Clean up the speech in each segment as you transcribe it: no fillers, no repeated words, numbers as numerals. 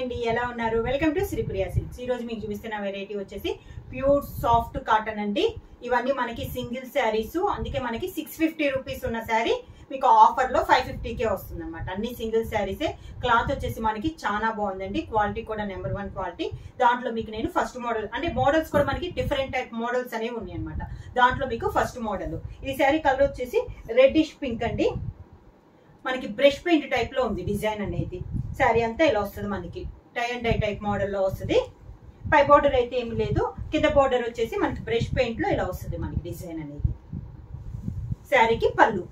అండి, ఎలా ఉన్నారు? Welcome to Sripriya silks. ఈ రోజు మీకు చూపిస్తున్న వెరైటీ వచ్చేసి ప్యూర్ సాఫ్ట్ కాటన్ అండి. ఇవన్నీ మనకి సింగిల్ శారీస్, అందుకే మనకి 650 రూపీస్ ఉన్న శారీ మీకు ఆఫర్ లో 550కే వస్తుంది అనమాట. అన్ని సింగిల్ శారీసే. క్లాత్ వచ్చేసి మనకి చాలా బాగుందండి, క్వాలిటీ కూడా నెంబర్ 1 క్వాలిటీ. దాంట్లో మీకు నేను ఫస్ట్ మోడల్ అంటే మోడల్స్ కూడా మనకి డిఫరెంట్ టైప్ మోడల్స్ అనేవి ఉన్నాయి అనమాట. దాంట్లో మీకు ఫస్ట్ మోడల్ ఈ శారీ కలర్ వచ్చేసి రెడ్డిష్ పింక్ అండి. మనకి బ్రష్ పెయింట్ టైప్ లో ఉంది డిజైన్ అనేది. శారీ అంతా ఇలా వస్తుంది, మనకి టై అండ్ డై టైప్ మోడల్లో వస్తుంది. పై బోర్డర్ అయితే ఏమి లేదు, కింద బోర్డర్ వచ్చేసి మనకి బ్రష్ పెయింట్ లో ఇలా వస్తుంది మనకి డిజైన్ అనేది. శారీకి పళ్ళు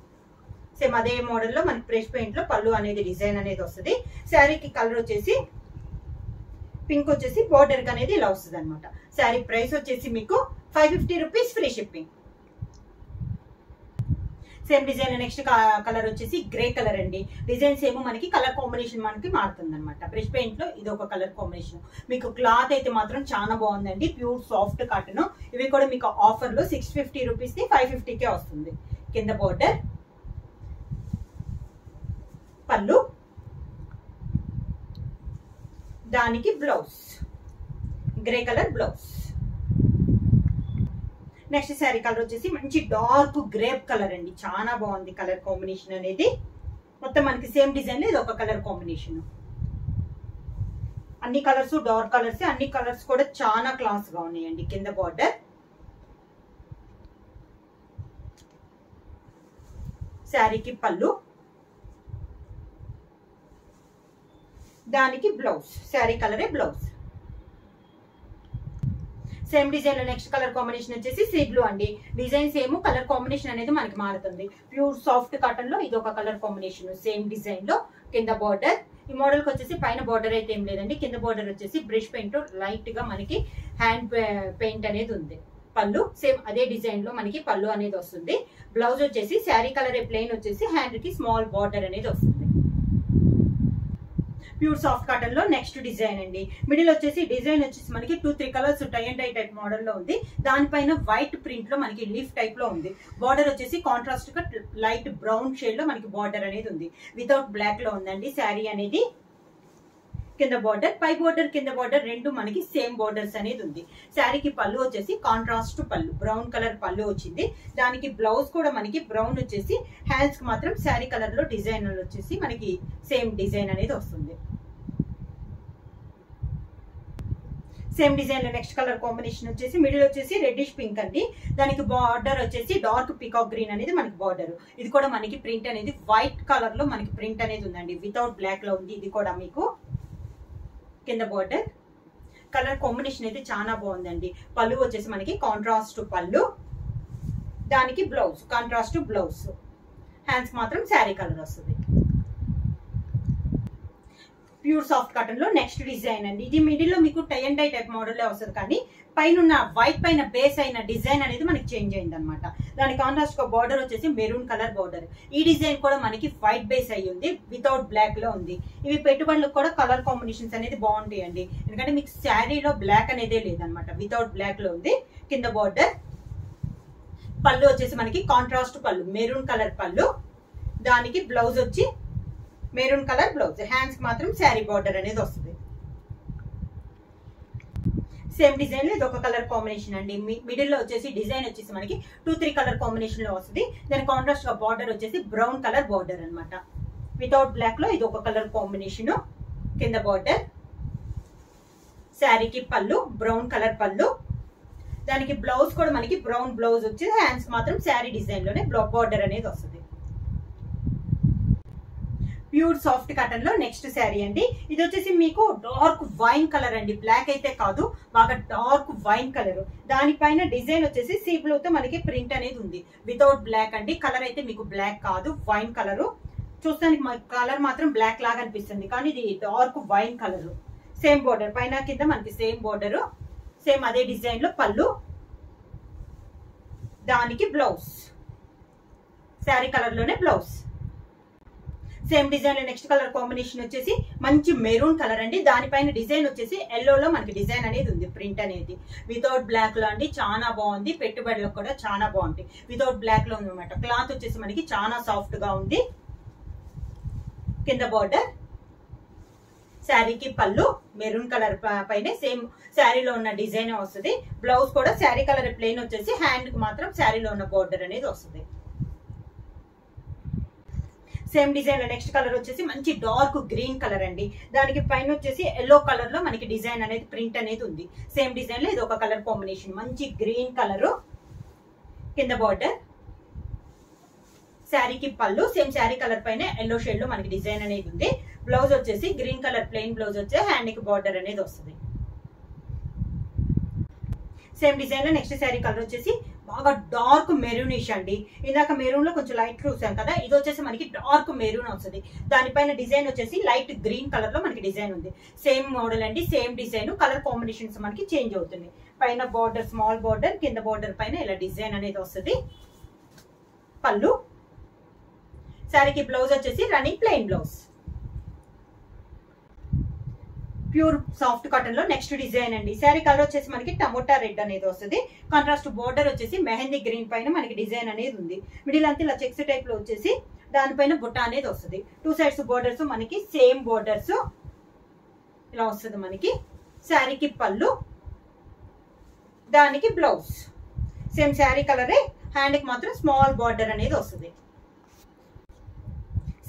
సేమ్ అదే మోడల్లో మనకి బ్రష్ పెయింట్ లో పళ్ళు అనేది డిజైన్ అనేది వస్తుంది. శారీకి కలర్ వచ్చేసి పింక్ వచ్చేసి బోర్డర్ అనేది ఇలా వస్తుంది అనమాట. శారీ ప్రైస్ వచ్చేసి మీకు 550 rupees, free shipping. Same design next colour వచ్చేసి గ్రే కలర్ అండి. డిజైన్స్ ఏమో మనకి కలర్ కాంబినేషన్ మనకి మారుతుంది అనమాట. బ్రష్ పెయింట్ లో ఇది ఒక కలర్ కాంబినేషన్. మీకు క్లాత్ అయితే మాత్రం చాలా బాగుందండి, ప్యూర్ సాఫ్ట్ కాటన్. ఇవి కూడా మీకు ఆఫర్ లో 650 రూపీస్ ని 550కే వస్తుంది. కింద బోర్డర్, పళ్ళు, దానికి blouse grey colour blouse. Next sari colour వచ్చేసి మంచి డార్క్ గ్రేప్ కలర్ అండి. చాలా బాగుంది కలర్ కాంబినేషన్ అనేది. మొత్తం మనకి సేమ్ డిజైన్ ఇది ఒక కలర్ కాంబినేషన్. అన్ని కలర్స్ డార్క్ కలర్స్, అన్ని కలర్స్ కూడా చాలా క్లాస్ గా ఉన్నాయండి. కింద బార్డర్, శారీకి పళ్ళు, దానికి బ్లౌజ్ శారీ కలరే బ్లౌజ్. సేమ్ డిజైన్ లో నెక్స్ట్ కలర్ కాంబినేషన్ వచ్చేసి సీ బ్లూ అండి. డిజైన్స్ ఏమో కలర్ కాంబినేషన్ అనేది మనకి మారుతుంది. ప్యూర్ సాఫ్ట్ కాటన్ లో ఇది ఒక కలర్ కాంబినేషన్. సేమ్ డిజైన్ లో కింద బార్డర్. ఈ మోడల్ కి వచ్చేసి పైన బార్డర్ అయితే ఏం లేదండి, కింద బార్డర్ వచ్చేసి బ్రష్ పెయింట్ లైట్ గా మనకి హ్యాండ్ పెయింట్ అనేది ఉంది. పళ్ళు సేమ్ అదే డిజైన్ లో మనకి పళ్ళు అనేది వస్తుంది. బ్లౌజ్ వచ్చేసి శారీ కలర్ ప్లెయిన్ వచ్చేసి హ్యాండ్ కి స్మాల్ బార్డర్ అనేది వస్తుంది. ప్యూర్ సాఫ్ట్ కాటన్ లో నెక్స్ట్ డిజైన్ అండి. మిడిల్ వచ్చేసి డిజైన్ వచ్చేసి మనకి 2-3 colours tie and dye type model లో ఉంది. దానిపైన వైట్ ప్రింట్ లో మనకి లీఫ్ టైప్ లో ఉంది. బార్డర్ వచ్చేసి కాంట్రాస్ట్ గా లైట్ బ్రౌన్ షేడ్ లో మనకి బార్డర్ అనేది ఉంది. వితౌట్ బ్లాక్ లో ఉందండి శారీ అనేది. కింద బార్డర్, పై బార్డర్, కింద బార్డర్ రెండు మనకి సేమ్ బార్డర్స్ అనేది ఉంది. శారీకి పళ్ళు వచ్చేసి కాంట్రాస్ట్ పళ్ళు, బ్రౌన్ కలర్ పళ్ళు వచ్చింది. దానికి బ్లౌజ్ కూడా మనకి బ్రౌన్ వచ్చేసి హ్యాండ్స్ కి మాత్రం శారీ కలర్ లో డిజైన్ వచ్చేసి మనకి సేమ్ డిజైన్ అనేది వస్తుంది. సేమ్ డిజైన్ లో నెక్స్ట్ కలర్ కాంబినేషన్ వచ్చేసి మిడిల్ వచ్చేసి రెడ్డిష్ పింక్ అండి. దానికి బార్డర్ వచ్చేసి డార్క్ పీకాక్ గ్రీన్ అనేది మనకి బార్డర్. ఇది కూడా మనకి ప్రింట్ అనేది వైట్ కలర్ లో మనకి ప్రింట్ అనేది ఉందండి, వితౌట్ బ్లాక్ లో ఉంది. ఇది కూడా మీకు కింద బార్డర్. కలర్ కాంబినేషన్ అయితే చాలా బాగుందండి. పళ్ళు వచ్చేసి మనకి కాంట్రాస్ట్ పళ్ళు, దానికి బ్లౌజ్ కాంట్రాస్ట్ బ్లౌజ్. హ్యాండ్స్ మాత్రం శారీ కలర్ వస్తుంది. ప్యూర్ సాఫ్ట్ కాటన్ లో నెక్స్ట్ డిజైన్ అండి. ఇది మిడిల్ లో మీకు tie and dye type model లో వస్తుంది, కానీ పైన వైట్ పైన బేస్ అయిన డిజైన్ అనేది మనకి చేంజ్ అయింది అనమాట. దాని కాంట్రాస్ట్ గా బార్డర్ వచ్చేసి మెరూన్ కలర్ బార్డర్. ఈ డిజైన్ కూడా మనకి వైట్ బేస్ అయ్యి ఉంది, వితౌట్ బ్లాక్ లో ఉంది. ఇవి పెట్టుబడులకు కూడా కలర్ కాంబినేషన్స్ అనేది బాగుంటాయండి, ఎందుకంటే మీకు శారీలో బ్లాక్ అనేదే లేదనమాట, వితౌట్ బ్లాక్ లో ఉంది. కింద బార్డర్, పళ్ళు వచ్చేసి మనకి కాంట్రాస్ట్ పళ్ళు, మెరూన్ కలర్ పళ్ళు. దానికి బ్లౌజ్ వచ్చి మెరూన్ కలర్ బ్లౌజ్. హ్యాండ్స్ కి మాత్రం శారీ బార్డర్ అనేది వస్తుంది. సేమ్ డిజైన్ లో ఇది ఒక కలర్ కాంబినేషన్ అండి. మిడిల్ లో వచ్చేసి డిజైన్ వచ్చేసి మనకి 2-3 కలర్ కాంబినేషన్ లో వస్తుంది. దాని కాంట్రాస్ట్ గా బార్డర్ వచ్చేసి బ్రౌన్ కలర్ బార్డర్ అనమాట, వితౌట్ బ్లాక్ లో ఇది ఒక కలర్ కాంబినేషన్. కింద బార్డర్, శారీకి పళ్ళు బ్రౌన్ కలర్ పళ్ళు. దానికి బ్లౌజ్ కూడా మనకి బ్రౌన్ బ్లౌజ్ వచ్చి హ్యాండ్స్ మాత్రం శారీ డిజైన్ లోనే బార్డర్ అనేది వస్తుంది. ప్యూర్ సాఫ్ట్ కాటన్ లో నెక్స్ట్ శారీ అండి. ఇది వచ్చేసి మీకు డార్క్ వైన్ కలర్ అండి, బ్లాక్ అయితే కాదు, బాగా డార్క్ వైన్ కలర్. దానిపైన డిజైన్ వచ్చేసి సీ బ్లూ తో మనకి ప్రింట్ అనేది ఉంది, వితౌట్ బ్లాక్ అండి. కలర్ అయితే మీకు బ్లాక్ కాదు, వైన్ కలర్. చూస్తానికి కలర్ మాత్రం బ్లాక్ లాగా అనిపిస్తుంది, కానీ ఇది dark wine colour. Same border, పైన కింద మనకి సేమ్ బోర్డర్, సేమ్ అదే డిజైన్ లో పళ్ళు, దానికి బ్లౌజ్ శారీ కలర్ లోనే బ్లౌజ్. సేమ్ డిజైన్ లో నెక్స్ట్ కలర్ కాంబినేషన్ వచ్చేసి మంచి మెరూన్ కలర్ అండి. దానిపైన డిజైన్ వచ్చేసి ఎల్లో లో మనకి డిజైన్ అనేది ఉంది, ప్రింట్ అనేది వితౌట్ బ్లాక్ లో అండి. చాలా బాగుంది, పెట్టుబడులకు కూడా చాలా బాగుంది. వితౌట్ బ్లాక్ లో ఉంది అనమాట. క్లాత్ వచ్చేసి మనకి చాలా సాఫ్ట్ గా ఉంది. కింద బార్డర్, శారీకి పళ్ళు మెరూన్ కలర్ పైన సేమ్ శారీలో ఉన్న డిజైన్ వస్తుంది. బ్లౌజ్ కూడా శారీ కలర్ ప్లెయిన్ వచ్చేసి హ్యాండ్ కి మాత్రం శారీలో ఉన్న బోర్డర్ అనేది వస్తుంది. సేమ్ డిజైన్ లో నెక్స్ట్ కలర్ వచ్చేసి మంచి డార్క్ గ్రీన్ కలర్ అండి. దానికి పైన వచ్చేసి ఎల్లో కలర్ లో మనకి డిజైన్ అనేది ప్రింట్ అనేది ఉంది. సేమ్ డిజైన్ లో ఇది ఒక కలర్ కాంబినేషన్, మంచి గ్రీన్ కలర్ కింద బార్డర్. శారీకి పళ్ళు సేమ్ శారీ కలర్ పైన ఎల్లో షేడ్ లో మనకి డిజైన్ అనేది ఉంది. బ్లౌజ్ వచ్చేసి గ్రీన్ కలర్ ప్లెయిన్ బ్లౌజ్ వచ్చే హ్యాండ్ కి బార్డర్ అనేది వస్తుంది. సేమ్ డిజైన్ లో నెక్స్ట్ శారీ కలర్ వచ్చేసి బాగా డార్క్ మెరూనిష్ అండి. ఇందాక మెరూన్ లో కొంచెం లైట్ చూసాం కదా, ఇది వచ్చేసి మనకి డార్క్ మెరూన్ వస్తుంది. దానిపైన డిజైన్ వచ్చేసి లైట్ గ్రీన్ కలర్ లో మనకి డిజైన్ ఉంది. సేమ్ మోడల్ అండి, సేమ్ డిజైన్, కలర్ కాంబినేషన్స్ మనకి చేంజ్ అవుతుంది. పైన బార్డర్ స్మాల్ బార్డర్, కింద బార్డర్ పైన ఇలా డిజైన్ అనేది వస్తుంది. పళ్ళు శారీకి బ్లౌజ్ వచ్చేసి running plain blouse. Pure soft cotton లో నెక్స్ట్ డిజైన్ అండి. శారీ కలర్ వచ్చేసి మనకి టమోటా రెడ్ అనేది వస్తుంది. కాంట్రాస్ట్ బోర్డర్ వచ్చేసి మెహందీ గ్రీన్ పైన మనకి డిజైన్ అనేది ఉంది. మిడిల్ అంతా ఇలా చెక్స్ టైప్ లో వచ్చేసి దానిపైన బుట్ట అనేది వస్తుంది. టూ సైడ్స్ బోర్డర్స్ మనకి సేమ్ బోర్డర్స్ ఇలా వస్తుంది. మనకి శారీకి పళ్ళు, దానికి బ్లౌజ్ సేమ్ శారీ కలరే, హ్యాండ్ కి మాత్రం స్మాల్ బార్డర్ అనేది వస్తుంది.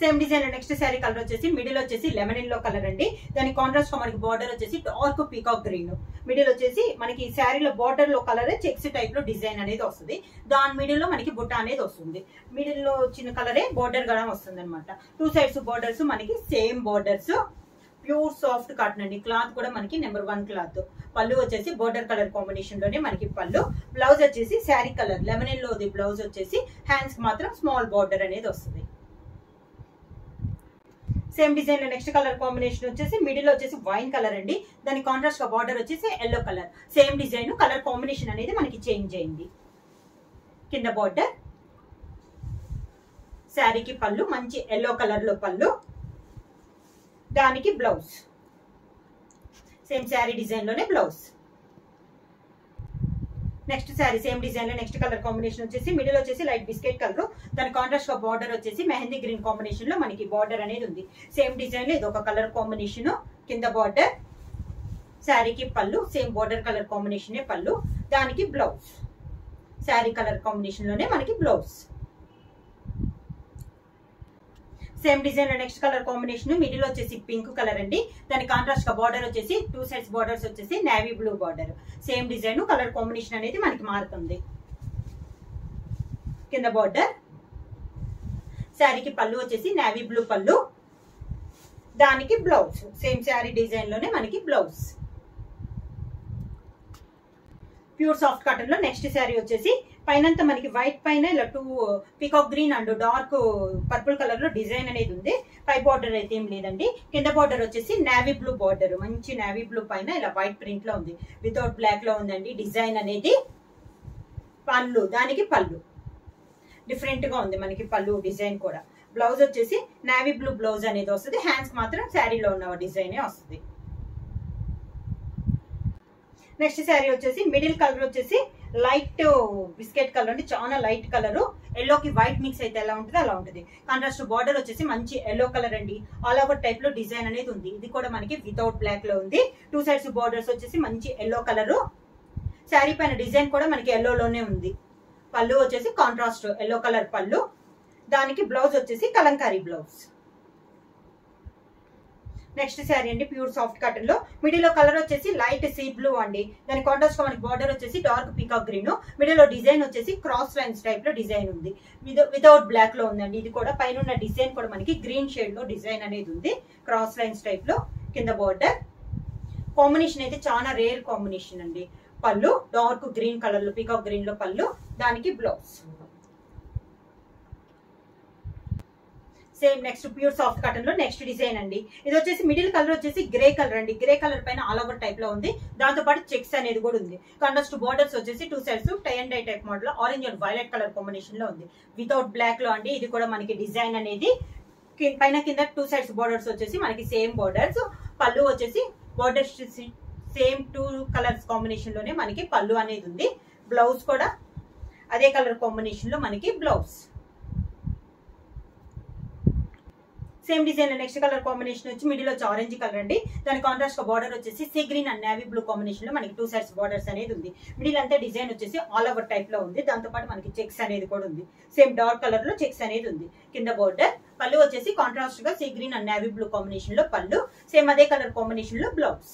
Same design next sari colour వచ్చేసి మిడిల్ వచ్చేసి లెమన్ ఎల్లో కలర్ అండి. దాని కాంట్రాస్ట్ మనకి బార్డర్ వచ్చేసి డార్క్ పీకాక్ గ్రీన్. మిడిల్ వచ్చేసి మనకి శారీలో బార్డర్ లో కలర్ చెక్స్ టైప్ లో డిజైన్ అనేది వస్తుంది. దాని మిడిల్ లో మనకి బుట్ట అనేది వస్తుంది. మిడిల్ లో వచ్చిన కలరే బార్డర్ కూడా వస్తుంది అనమాట. టూ సైడ్స్ బార్డర్స్ మనకి same borders. Pure soft cotton అండి. క్లాత్ కూడా మనకి నెంబర్ 1 క్లాత్. పళ్ళు వచ్చేసి బోర్డర్ కలర్ కాంబినేషన్ లోనే మనకి పళ్ళు. బ్లౌజ్ వచ్చేసి శారీ కలర్ లెమన్ ఎల్లోది బ్లౌజ్ వచ్చేసి హ్యాండ్స్ కి మాత్రం స్మాల్ బార్డర్ అనేది వస్తుంది. సేమ్ డిజైన్ లో నెక్స్ట్ కలర్ కాంబినేషన్ వచ్చేసి మిడిల్ వచ్చేసి వైన్ కలర్ అండి. దాని కాంట్రాస్ట్ గా బార్డర్ వచ్చేసి yellow colour. Same design, colour combination అనేది మనకి చేంజ్ అయింది. కింద బార్డర్, శారీకి పళ్ళు మంచి ఎల్లో కలర్ లో పళ్ళు, దానికి బ్లౌజ్ సేమ్ శారీ డిజైన్ లోనే blouse. Next sari same design లో నెక్స్ట్ కలర్ కాంబినేషన్ వచ్చేసి మిడిల్ వచ్చేసి లైట్ బిస్కెట్ కలర్. దాని కాంట్రాస్ట్ గా బార్డర్ వచ్చేసి మెహందీ గ్రీన్ కాంబినేషన్ లో మనకి బార్డర్ అనేది ఉంది. సేమ్ డిజైన్ లో ఇది ఒక కలర్ కాంబినేషన్. కింద బార్డర్, శారీకి పళ్ళు సేమ్ బార్డర్ కలర్ కాంబినేషన్ పళ్ళు, దానికి బ్లౌజ్ శారీ కలర్ కాంబినేషన్ లోనే మనకి బ్లౌజ్. సేమ్ డిజైన్ లో నెక్స్ట్ కలర్ కాంబినేషన్ మిడిల్ వచ్చేసి పింక్ కలర్ అండి. దాని కాంట్రాస్ట్ గా బార్డర్ వచ్చేసి టూ సైడ్స్ బార్డర్స్ వచ్చేసి navy blue border. Same design, colour combination అనేది మనకి మారుతుంది. కింద బార్డర్, శారీకి పళ్ళు వచ్చేసి నేవీ బ్లూ పళ్ళు, దానికి బ్లౌజ్ సేమ్ శారీ డిజైన్ లోనే మనకి బ్లౌజ్. ప్యూర్ సాఫ్ట్ కాటన్ లో నెక్స్ట్ శారీ వచ్చేసి పైనంతా మనకి వైట్ పైన ఇలా 2 peacock green and dark purple colour లో డిజైన్ అనేది ఉంది. పై బార్డర్ అయితే ఏం లేదండి. కింద బార్డర్ వచ్చేసి నేవీ బ్లూ బార్డర్, మంచి నేవీ బ్లూ పైన ఇలా వైట్ ప్రింట్ లో ఉంది. వితౌట్ బ్లాక్ లో ఉందండి డిజైన్ అనేది. పళ్ళు, దానికి పళ్ళు డిఫరెంట్ గా ఉంది మనకి పళ్ళు డిజైన్ కూడా. బ్లౌజ్ వచ్చేసి నేవీ బ్లూ బ్లౌజ్ అనేది వస్తుంది. హ్యాండ్స్ మాత్రం శారీలో ఉన్న డిజైన్ వస్తుంది. నెక్స్ట్ శారీ వచ్చేసి మిడిల్ కలర్ వచ్చేసి లైట్ బిస్కెట్ కలర్ అండి. చాలా లైట్ కలర్, ఎల్లోకి వైట్ మిక్స్ అయితే ఎలా ఉంటుంది అలా ఉంటుంది. కాంట్రాస్ట్ బార్డర్ వచ్చేసి మంచి ఎల్లో కలర్ అండి. ఆల్ ఓవర్ టైప్ లో డిజైన్ అనేది ఉంది. ఇది కూడా మనకి వితౌట్ బ్లాక్ లో ఉంది. టూ సైడ్స్ బార్డర్స్ వచ్చేసి మంచి ఎల్లో కలర్. శారీ పైన డిజైన్ కూడా మనకి ఎల్లోలోనే ఉంది. పళ్ళు వచ్చేసి కాంట్రాస్ట్ ఎల్లో కలర్ పళ్ళు, దానికి బ్లౌజ్ వచ్చేసి కలంకారీ బ్లౌజ్. నెక్స్ట్ శారీ అండి ప్యూర్ సాఫ్ట్ కాటన్ లో మిడిల్ లో కలర్ వచ్చేసి లైట్ సీ బ్లూ అండి. దాని కాంట్రాస్ట్ గా మనకి బార్డర్ వచ్చేసి డార్క్ పీకాక్ గ్రీన్. మిడిల్ లో డిజైన్ వచ్చేసి క్రాస్ లైన్స్ టైప్ లో డిజైన్ ఉంది. వితౌట్ బ్లాక్ లో ఉందండి. ఇది కూడా పైన ఉన్న డిజైన్ కూడా మనకి గ్రీన్ షేడ్ లో డిజైన్ అనేది ఉంది. క్రాస్ లైన్స్ టైప్ లో. కింద బార్డర్ కాంబినేషన్ అయితే చాలా రేర్ కాంబినేషన్ అండి. పళ్ళు డార్క్ గ్రీన్ కలర్ లో పీకాక్ గ్రీన్ లో పళ్ళు, దానికి blouse. Same next pure soft cotton లో నెక్స్ట్ డిజైన్ అండి. ఇది వచ్చేసి మిడిల్ కలర్ వచ్చేసి గ్రే కలర్ అండి. గ్రే కలర్ పైన ఆల్ ఓవర్ టైప్ లో ఉంది. దాంతో పాటు చెక్స్ అనేది కూడా ఉంది. కాంట్రాస్ట్ బార్డర్స్ వచ్చేసి two sides tie and dye type model orange and violet colour combination లో ఉంది. వితౌట్ బ్లాక్ లో అండి. ఇది కూడా మనకి డిజైన్ అనేది పైన కింద టూ సైడ్స్ బార్డర్స్ వచ్చేసి మనకి సేమ్ బార్డర్స్. పళ్ళు వచ్చేసి బార్డర్స్ సేమ్ 2 కలర్స్ కాంబినేషన్ లోనే మనకి పళ్ళు అనేది ఉంది. బ్లౌజ్ కూడా అదే కలర్ కాంబినేషన్ లో మనకి blouse. Same design next colour combination వచ్చి మిడిల్ వచ్చి ఆరెంజ్ కలర్ అండి. దాని కాంట్రాస్ట్ గా బార్డర్ వచ్చేసి sea green and navy blue combination లో మనకి 2 సైడ్స్ బార్డర్స్ అనేది ఉంది. మిడిల్ అంతా డిజైన్ వచ్చేసి ఆల్ ఓవర్ టైప్ లో ఉంది. దాంతో పాటు మనకి చెక్స్ అనేది కూడా ఉంది. సేమ్ డార్క్ కలర్ లో చెక్స్ అనేది ఉంది. కింద బార్డర్ పళ్ళు వచ్చేసి కాంట్రాస్ట్ గా sea green and navy blue combination లో పళ్ళు. సేమ్ అదే కలర్ కాంబినేషన్ లో బ్లౌజ్.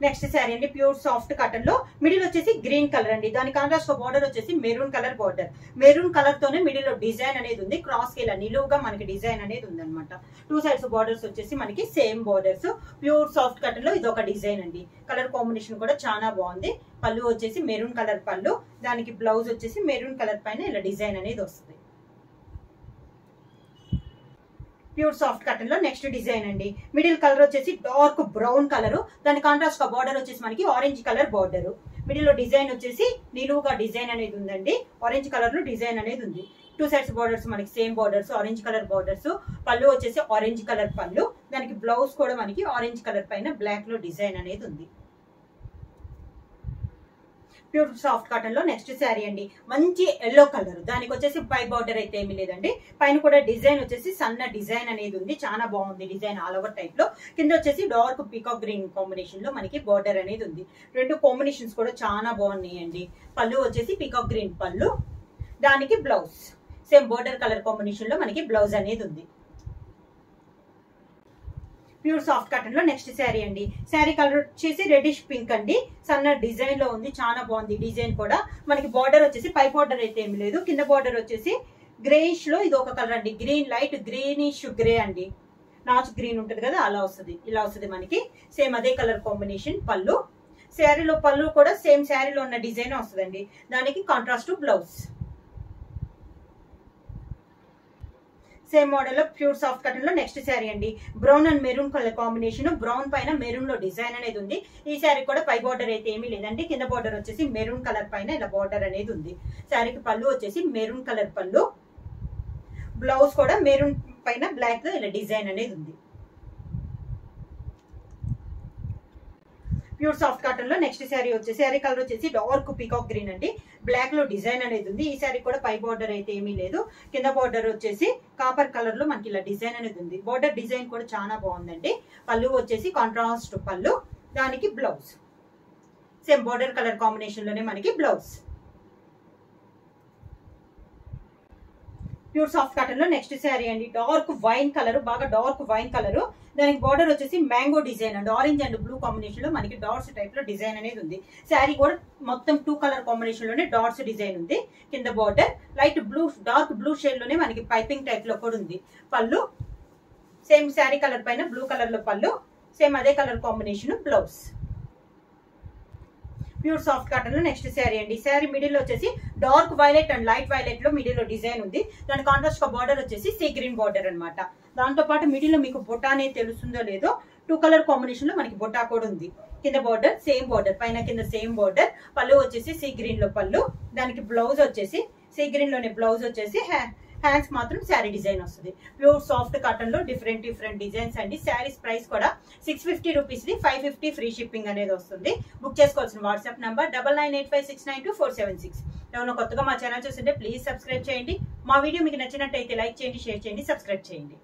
నెక్స్ట్ శారీ అండి ప్యూర్ సాఫ్ట్ కాటన్ లో మిడిల్ వచ్చేసి గ్రీన్ కలర్ అండి. దాని కాంట్రాస్ట్ బార్డర్ వచ్చేసి maroon colour border. Maroon colour తోనే మిడిల్ లో డిజైన్ అనేది ఉంది. క్రాస్ కి ఇలా నిలువుగా మనకి డిజైన్ అనేది ఉంది అనమాట. 2 సైడ్స్ బార్డర్స్ వచ్చేసి మనకి same borders. Pure soft cotton లో ఇది ఒక డిజైన్ అండి. కలర్ కాంబినేషన్ కూడా చాలా బాగుంది. పళ్ళు వచ్చేసి మెరూన్ కలర్ పళ్ళు. దానికి బ్లౌజ్ వచ్చేసి మెరూన్ కలర్ పైన ఇలా డిజైన్ అనేది వస్తుంది. ప్యూర్ సాఫ్ట్ కాటన్ లో నెక్స్ట్ డిజైన్ అండి. మిడిల్ కలర్ వచ్చేసి డార్క్ బ్రౌన్ కలర్. దాని కాంట్రాస్ట్ గా బార్డర్ వచ్చేసి మనకి ఆరెంజ్ కలర్ బార్డర్. మిడిల్ లో డిజైన్ వచ్చేసి నిలువుగా డిజైన్ అనేది ఉందండి. ఆరెంజ్ కలర్ లో డిజైన్ అనేది ఉంది. 2 సైడ్స్ బార్డర్స్ మనకి same borders orange colour borders. పళ్ళు వచ్చేసి ఆరెంజ్ కలర్ పళ్ళు. దానికి బ్లౌజ్ కూడా మనకి ఆరెంజ్ కలర్ పైన బ్లాక్ లో డిజైన్ అనేది ఉంది. ప్యూర్ సాఫ్ట్ కాటన్ లో నెక్స్ట్ శారీ అండి. మంచి ఎల్లో కలర్. దానికి వచ్చేసి పై బార్డర్ అయితే ఏమీ లేదండి. పైన కూడా డిజైన్ వచ్చేసి సన్న డిజైన్ అనేది ఉంది. చాలా బాగుంది డిజైన్ ఆల్ ఓవర్ టైప్ లో. కింద వచ్చేసి డార్క్ పీకాక్ గ్రీన్ కాంబినేషన్ లో మనకి బార్డర్ అనేది ఉంది. 2 కాంబినేషన్స్ కూడా చాలా బాగున్నాయండి. పళ్ళు వచ్చేసి పీకాక్ గ్రీన్ పళ్ళు. దానికి blouse same border colour combination లో మనకి బ్లౌజ్ అనేది ఉంది. ప్యూర్ సాఫ్ట్ కాటన్ లో నెక్స్ట్ శారీ అండి. శారీ కలర్ వచ్చేసి రెడిష్ పింక్ అండి. సన్న డిజైన్ లో ఉంది. చాలా బాగుంది డిజైన్ కూడా. మనకి బార్డర్ వచ్చేసి పై బార్డర్ అయితే ఏమి లేదు. కింద బార్డర్ వచ్చేసి గ్రేయిష్ లో ఇది ఒక కలర్ అండి. గ్రీన్ లైట్ గ్రీనిష్ గ్రే అండి. నాచ్ గ్రీన్ ఉంటుంది కదా అలా వస్తుంది. ఇలా వస్తుంది మనకి. సేమ్ అదే కలర్ కాంబినేషన్ పళ్ళు. శారీలో పళ్ళు కూడా సేమ్ శారీలో ఉన్న డిజైన్ వస్తుందండి. దానికి కాంట్రాస్ట్ బ్లౌజ్. సేమ్ మోడల్ లో ప్యూర్ సాఫ్ట్ కాటన్ లో నెక్స్ట్ శారీ అండి. Brown and maroon colour combination. Brown పైన మెరూన్ లో డిజైన్ అనేది ఉంది. ఈ శారీ కూడా పై బార్డర్ అయితే ఏమీ లేదండి. కింద బార్డర్ వచ్చేసి మెరూన్ కలర్ పైన ఇలా బార్డర్ అనేది ఉంది. శారీకి పళ్ళు వచ్చేసి మెరూన్ కలర్ పళ్ళు. బ్లౌజ్ కూడా మెరూన్ పైన బ్లాక్ లో ఇలా డిజైన్ అనేది ఉంది. ప్యూర్ సాఫ్ట్ కాటన్ లో నెక్స్ట్ శారీ వచ్చేసి శారీ కలర్ వచ్చేసి డార్క్ పీకాక్ గ్రీన్ అండి. బ్లాక్ లో డిజైన్ అనేది ఉంది. ఈ శారీ కూడా పై బార్డర్ అయితే ఏమీ లేదు. కింద బార్డర్ వచ్చేసి కాపర్ కలర్ లో మనకి ఇలా డిజైన్ అనేది ఉంది. బార్డర్ డిజైన్ కూడా చాలా బాగుందండి. పళ్ళు వచ్చేసి కాంట్రాస్ట్ పళ్ళు. దానికి blouse same border colour combination లోనే మనకి బ్లౌజ్. ప్యూర్ సాఫ్ట్ కాటన్ లో నెక్స్ట్ శారీ అండి. Dark wine colour. బాగా డార్క్ వైన్ కలర్. దానికి బార్డర్ వచ్చేసి మ్యాంగో డిజైన్ అండి. ఆరెంజ్ అండ్ బ్లూ కాంబినేషన్ లో మనకి డాట్స్ టైప్ లో డిజైన్ అనేది ఉంది. శారీ కూడా మొత్తం 2 కలర్ కాంబినేషన్ లోనే డాట్స్ డిజైన్ ఉంది. కింద border light blue dark blue shade లోనే మనకి పైపింగ్ టైప్ లో కూడా ఉంది. పళ్ళు సేమ్ శారీ కలర్ పైన బ్లూ కలర్ లో పళ్ళు. సేమ్ అదే colour combination blouse. Pure soft cotton లో నెక్స్ట్ శారీ అండి. శారీ మిడిల్ లో వచ్చేసి dark violet and light violet లో మిడిల్ లో డిజైన్ ఉంది. దాని కాంట్రాస్ట్ బార్డర్ వచ్చేసి సీ గ్రీన్ బార్డర్ అనమాట. దాంతో పాటు మిడిల్ లో మీకు బొటా అనేది తెలుస్తుందో లేదో 2 కలర్ కాంబినేషన్ లో మనకి బొటా కూడా ఉంది. కింద బార్డర్ సేమ్ బార్డర్ పైన కింద సేమ్ బార్డర్. పళ్ళు వచ్చేసి సీ గ్రీన్ లో పళ్ళు. దానికి బ్లౌజ్ వచ్చేసి సీ గ్రీన్ లోనే బ్లౌజ్ వచ్చేసి హ్యాండ్స్ మాత్రం శారీ డిజైన్ వస్తుంది. ప్యూర్ సాఫ్ట్ కాటన్ లో డిఫరెంట్ డిజైన్స్ అండి. శారీస్ ప్రైస్ కూడా 650 రూపీస్ ది 550 ఫ్రీ షిప్పింగ్ అనేది వస్తుంది. బుక్ చేసుకోవాల్సిన వాట్సాప్ నంబర్ 9985692476. ఎవరైనా కొత్తగా మా ఛానల్ చూస్తుంటే ప్లీజ్ సబ్స్క్రైబ్ చేయండి. మా వీడియో మీకు నచ్చినట్టయితే లైక్ చేయండి, షేర్ చేయండి, సబ్స్క్రైబ్ చేయండి.